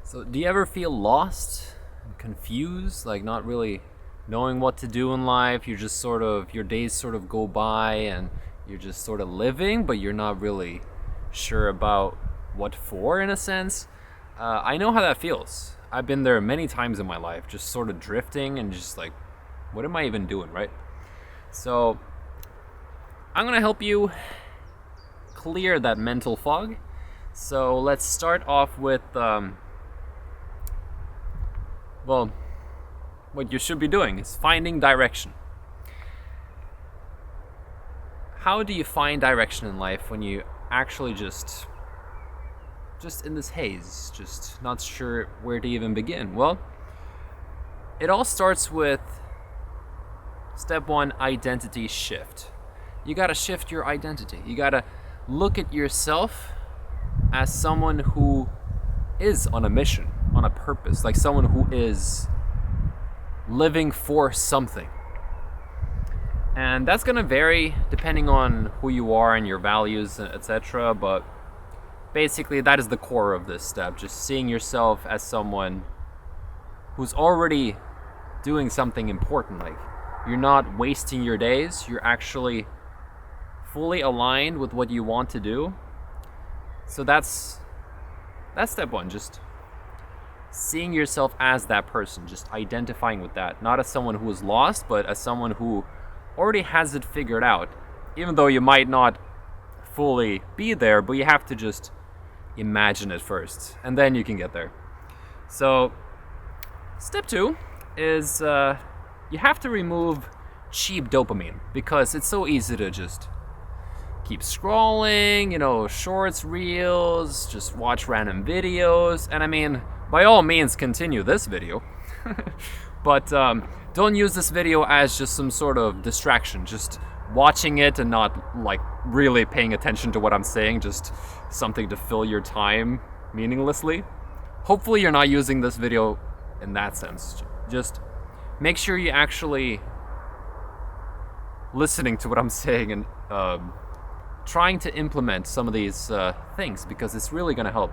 So, do you ever feel lost and confused, like not really knowing what to do in life? You're just sort of, your days sort of go by and you're just sort of living, but you're not really sure about what for, in a sense. I know how that feels. I've been there many times in my life, just sort of drifting and just like, what am I even doing, right? So, I'm gonna help you clear that mental fog. So, let's start off with, well, what you should be doing is finding direction. How do you find direction in life when you actually just in this haze, just not sure where to even begin? Well, it all starts with step 1, identity shift. You got to shift your identity. You got to look at yourself as someone who is on a mission, on a purpose, like someone who is living for something. And that's going to vary depending on who you are and your values, etc. But basically, that is the core of this step. Just seeing yourself as someone who's already doing something important. Like, you're not wasting your days. You're actually fully aligned with what you want to do. So that's step 1. Just seeing yourself as that person, just identifying with that, not as someone who is lost, but as someone who already has it figured out, even though you might not fully be there, but you have to just imagine it first, and then you can get there. So step 2 is you have to remove cheap dopamine, because it's so easy to just keep scrolling, shorts, reels, just watch random videos. And I mean, by all means, continue this video. But don't use this video as just some sort of distraction. Just watching it and not like really paying attention to what I'm saying. Just something to fill your time meaninglessly. Hopefully you're not using this video in that sense. Just make sure you actually listening to what I'm saying and trying to implement some of these things, because it's really going to help.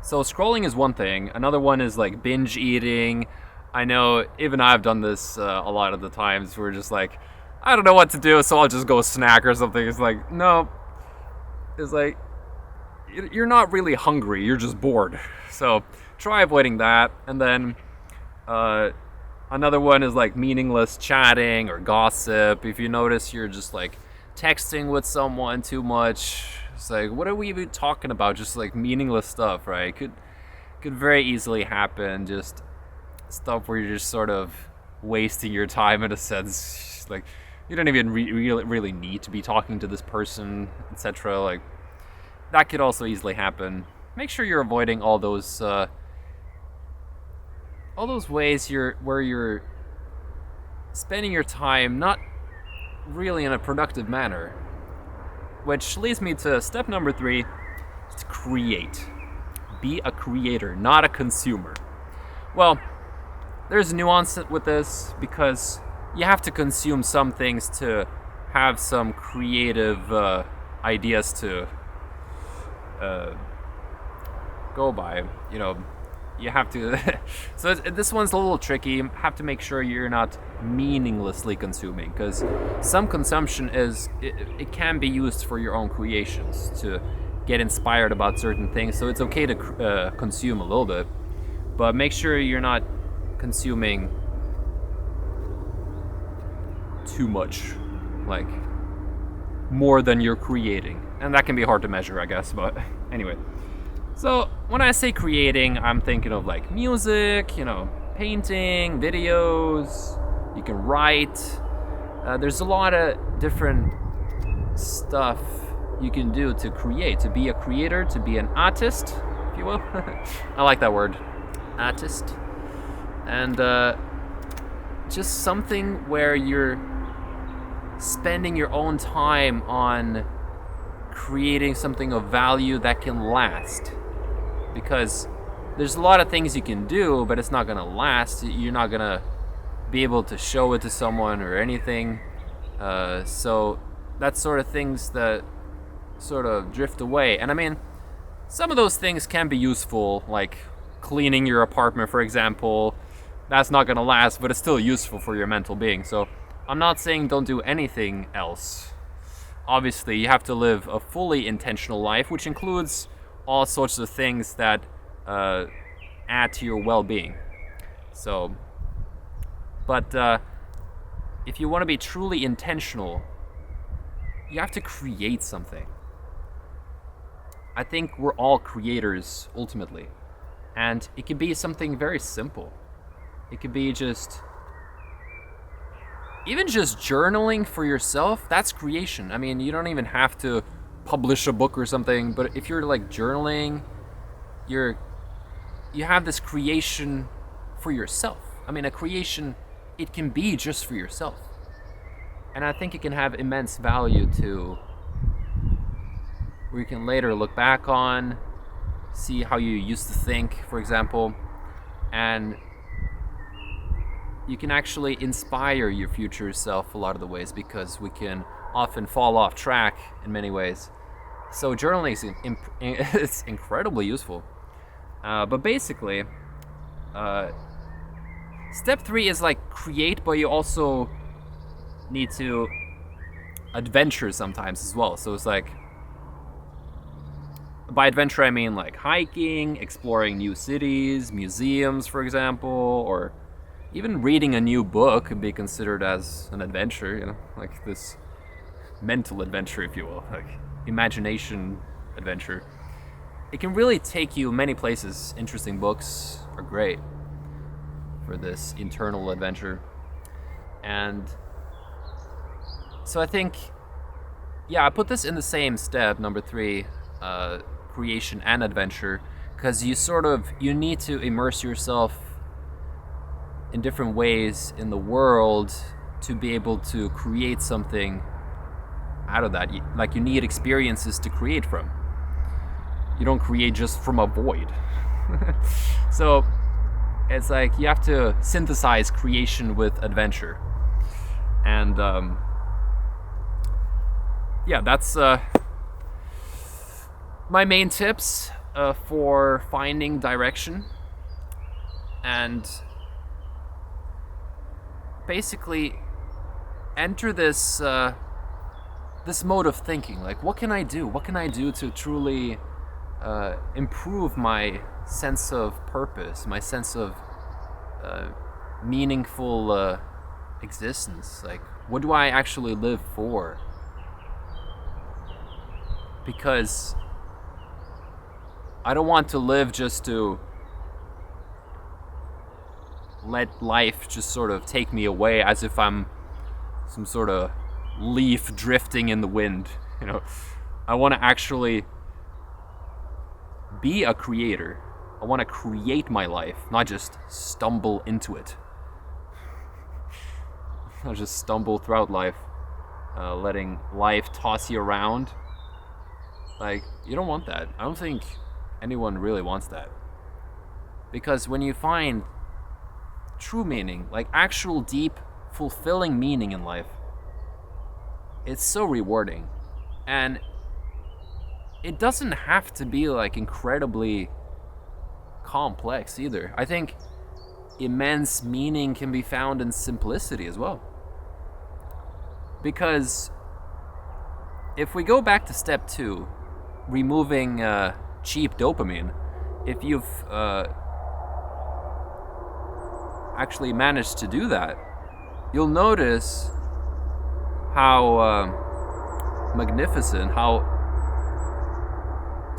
So scrolling is one thing. Another one is like binge eating. I know even I've done this a lot of the times. We're just like, I don't know what to do, so I'll just go snack or something. It's like, no. It's like, you're not really hungry. You're just bored. So try avoiding that. And then another one is like meaningless chatting or gossip. If you notice you're just like texting with someone too much, it's like, what are we even talking about? Just like meaningless stuff, right? Could very easily happen. Just stuff where you're just sort of wasting your time in a sense. Like, you don't even really need to be talking to this person, etc. Like, that could also easily happen. Make sure you're avoiding all those ways where you're spending your time not really in a productive manner. Which leads me to step number 3, to create. Be a creator, not a consumer. Well, there's a nuance with this, because you have to consume some things to have some creative ideas to go by. You have to so this one's a little tricky. You have to make sure you're not meaninglessly consuming, because some consumption it can be used for your own creations, to get inspired about certain things. So it's okay to consume a little bit, but make sure you're not consuming too much, like more than you're creating. And that can be hard to measure, I guess, but anyway. So when I say creating, I'm thinking of like music, painting, videos. You can write. There's a lot of different stuff you can do to create, to be a creator, to be an artist, if you will. I like that word, artist. And just something where you're spending your own time on creating something of value that can last. Because there's a lot of things you can do, but it's not going to last. You're not going to be able to show it to someone or anything. So that's sort of things that sort of drift away. And I mean, Some of those things can be useful, like cleaning your apartment, for example. That's not going to last, but it's still useful for your mental being. So I'm not saying don't do anything else. Obviously, you have to live a fully intentional life, which includes all sorts of things that add to your well-being. So, but if you want to be truly intentional, you have to create something. I think we're all creators ultimately, and it could be something very simple. It could be even just journaling for yourself. That's creation. I mean, you don't even have to publish a book or something, but if you're like journaling, you have this creation for yourself. I mean, a creation, it can be just for yourself. And I think it can have immense value too, where you can later look back on, see how you used to think, for example, and you can actually inspire your future self a lot of the ways, because we can often fall off track in many ways. So journaling is incredibly useful. But basically, step 3 is like create, but you also need to adventure sometimes as well. So it's like, by adventure I mean like hiking, exploring new cities, museums, for example, or even reading a new book can be considered as an adventure, you know, like this mental adventure, if you will, like imagination adventure. It can really take you many places. Interesting books are great for this internal adventure. And so I think, I put this in the same step, number 3, creation and adventure, because you need to immerse yourself in different ways in the world to be able to create something out of that. Like, you need experiences to create from. You don't create just from a void. So it's like you have to synthesize creation with adventure. And that's my main tips for finding direction. And basically enter this mode of thinking. Like, what can I do? What can I do to truly improve my sense of purpose, my sense of meaningful existence? Like, what do I actually live for? Because I don't want to live just to let life just sort of take me away as if I'm some sort of leaf drifting in the wind. You know, I want to actually be a creator. I want to create my life, not just stumble into it. Not just stumble throughout life, letting life toss you around. Like, you don't want that. I don't think anyone really wants that. Because when you find true meaning, like actual deep, fulfilling meaning in life, it's so rewarding. And it doesn't have to be like incredibly complex either. I think immense meaning can be found in simplicity as well. Because if we go back to step 2, removing cheap dopamine, if you've actually managed to do that, you'll notice how magnificent, how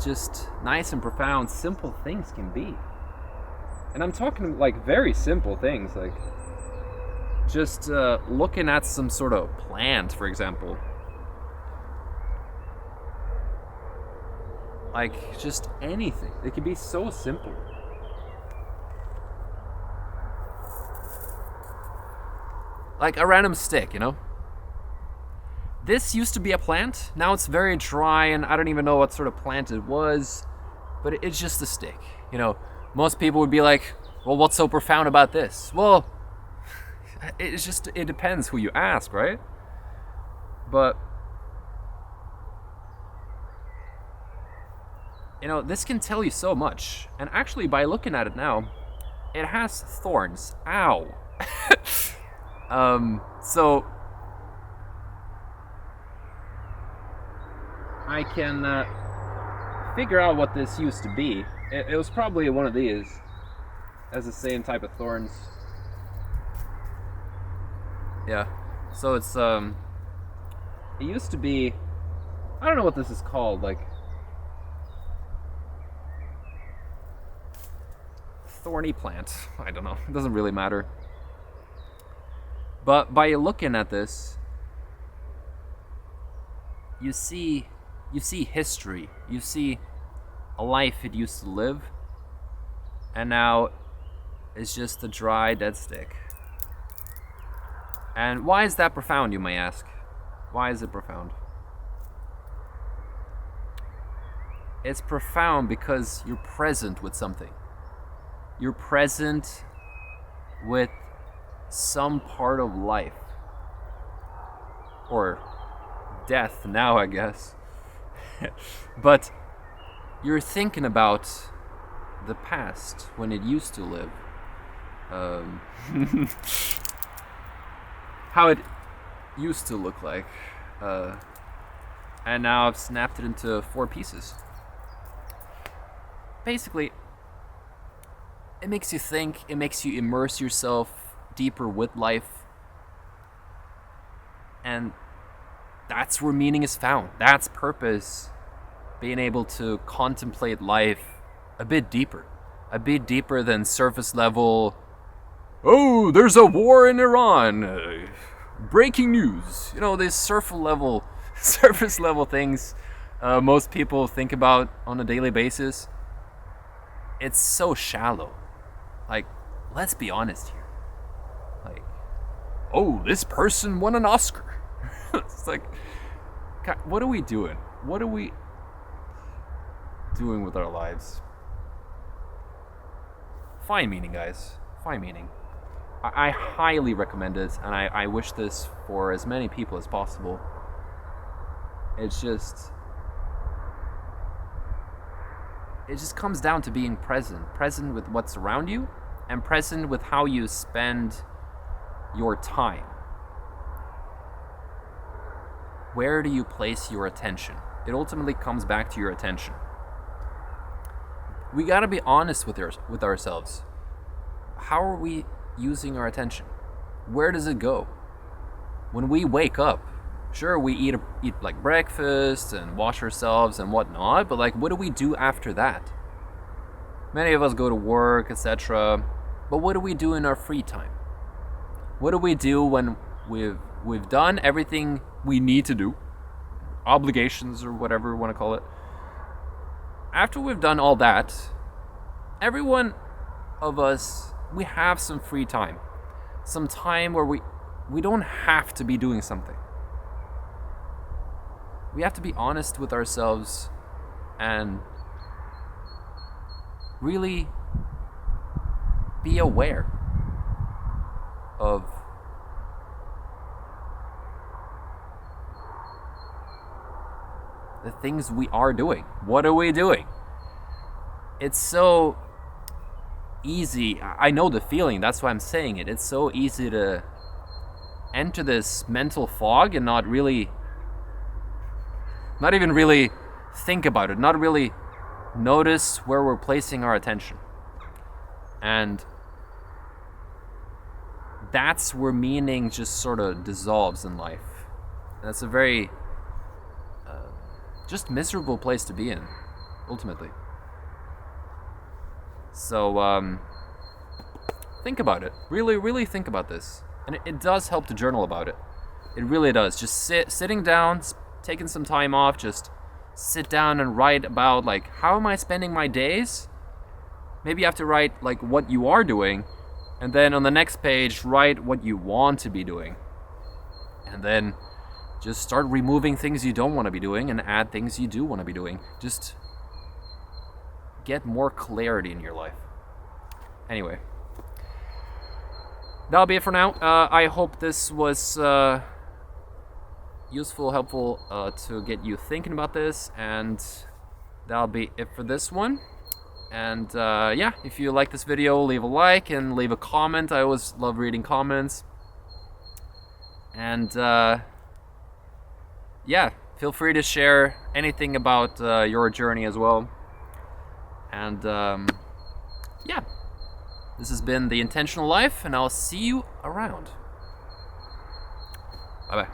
just nice and profound simple things can be. And I'm talking like very simple things, like just looking at some sort of plant, for example. Like, just anything. It can be so simple. Like a random stick, you know? This used to be a plant. Now it's very dry, and I don't even know what sort of plant it was. But it's just a stick. You know, most people would be like, well, what's so profound about this? Well, it depends who you ask, right? But This can tell you so much. And actually, by looking at it now, it has thorns. Ow. So I can figure out what this used to be. It was probably one of these. Has the same type of thorns. Yeah. So it's it used to be, I don't know what this is called, like thorny plant. I don't know. It doesn't really matter. But by looking at this, you see history. You see a life it used to live, and now it's just a dry, dead stick. And why is that profound, you may ask? Why is it profound? It's profound because you're present with something. You're present with some part of life. Or death now, I guess. But you're thinking about the past when it used to live. How it used to look like. And now I've snapped it into 4 pieces. Basically, it makes you think, it makes you immerse yourself deeper with life. And that's where meaning is found. That's purpose. Being able to contemplate life a bit deeper than surface level. Oh, there's a war in Iran. Breaking news. These surface level things most people think about on a daily basis. It's so shallow. Like, let's be honest here. Like, oh, this person won an Oscar. It's like, God, what are we doing? What are we doing with our lives? Find meaning, guys. Find meaning. I highly recommend it, and I wish this for as many people as possible. It just comes down to being present with what's around you, and present with how you spend your time. Where do you place your attention? It ultimately comes back to your attention. We gotta be honest with ourselves. How are we using our attention? Where does it go? When we wake up, sure, we eat like breakfast and wash ourselves and whatnot, but like, what do we do after that? Many of us go to work, etc. But what do we do in our free time? What do we do when we've done everything we need to do? Obligations or whatever you want to call it. After we've done all that, every one of us, we have some free time. Some time where we don't have to be doing something. We have to be honest with ourselves and really be aware of the things we are doing. What are we doing? It's so easy. I know the feeling, that's why I'm saying it. It's so easy to enter this mental fog and not even really think about it, not really notice where we're placing our attention. And that's where meaning just sort of dissolves in life. And that's a very just miserable place to be in, ultimately. So think about it. Really, really think about this. And it does help to journal about it. It really does. Just sitting down, taking some time off, just sit down and write about, like, how am I spending my days? Maybe you have to write, like, what you are doing, and then on the next page, write what you want to be doing. And then just start removing things you don't want to be doing and add things you do want to be doing. Just get more clarity in your life. Anyway, that'll be it for now. I hope this was useful, helpful to get you thinking about this, and that'll be it for this one. And yeah, if you like this video, leave a like and leave a comment. I always love reading comments. And yeah, feel free to share anything about your journey as well. And yeah, this has been The Intentional Life, and I'll see you around. Bye bye.